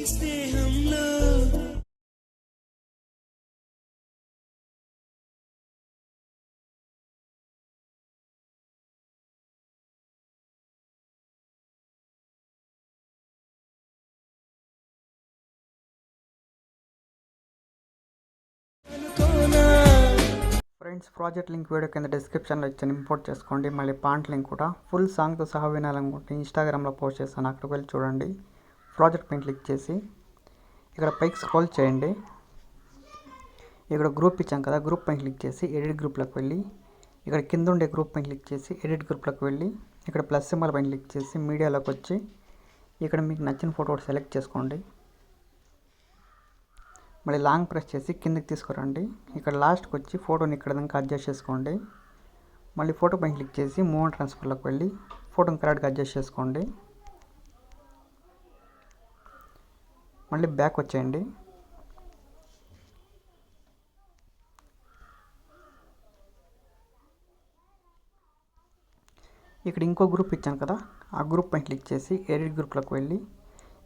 Friends, project link video కింద డిస్క్రిప్షన్లో ఇచ్చాను, ఇంపోర్ట్ చేసుకోండి. మళ్ళీ పాంట్ లింక్ కూడా ఫుల్ సాంగ్తో సహా వినాలనుకుంటే ఇన్స్టాగ్రామ్లో పోస్ట్ చేస్తాను, అక్కడికి వెళ్ళి చూడండి. ప్రాజెక్ట్ పైన క్లిక్ చేసి ఇక్కడ పైకి స్క్రోల్ చేయండి. ఇక్కడ గ్రూప్ ఇచ్చాం కదా, గ్రూప్ పైన క్లిక్ చేసి ఎడిట్ గ్రూప్లోకి వెళ్ళి ఇక్కడ కింద ఉండే గ్రూప్ పైన క్లిక్ చేసి ఎడిట్ గ్రూప్లోకి వెళ్ళి ఇక్కడ ప్లస్ సింబల్ పైన క్లిక్ చేసి మీడియాలోకి వచ్చి ఇక్కడ మీకు నచ్చిన ఫోటో సెలెక్ట్ చేసుకోండి. మళ్ళీ లాంగ్ ప్రెస్ చేసి కిందకి తీసుకురండి. ఇక్కడ లాస్ట్కి వచ్చి ఫోటోని ఇక్కడ దాకా అడ్జస్ట్ చేసుకోండి. మళ్ళీ ఫోటో పైన క్లిక్ చేసి మూవ్ అండ్ ట్రాన్స్ఫర్లోకి వెళ్ళి ఫోటోని కరెక్ట్గా అడ్జస్ట్ చేసుకోండి. మళ్ళీ బ్యాక్ వచ్చేయండి. ఇక్కడ ఇంకో గ్రూప్ ఇచ్చాను కదా, ఆ గ్రూప్ పైన క్లిక్ చేసి ఎడిట్ గ్రూప్లోకి వెళ్ళి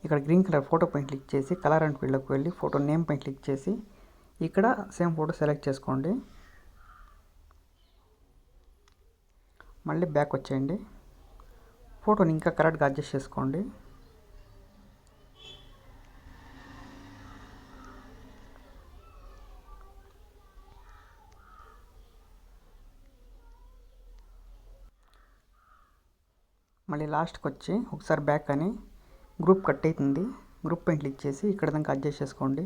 ఇక్కడ గ్రీన్ కలర్ ఫోటో పైన క్లిక్ చేసి కలర్ అండ్ ఫీల్డ్లోకి వెళ్ళి ఫోటో నేమ్ పైన క్లిక్ చేసి ఇక్కడ సేమ్ ఫోటో సెలెక్ట్ చేసుకోండి. మళ్ళీ బ్యాక్ వచ్చేయండి. ఫోటోని ఇంకా కరెక్ట్గా అడ్జస్ట్ చేసుకోండి. మళ్ళీ లాస్ట్కి వచ్చి ఒకసారి బ్యాక్ అని గ్రూప్ కట్ అవుతుంది, గ్రూప్ పైన క్లిక్ చేసి ఇక్కడ దాకా అడ్జస్ట్ చేసుకోండి.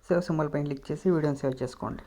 సేవ్ సింబల్ పైన క్లిక్ చేసి వీడియోని సేవ్ చేసుకోండి.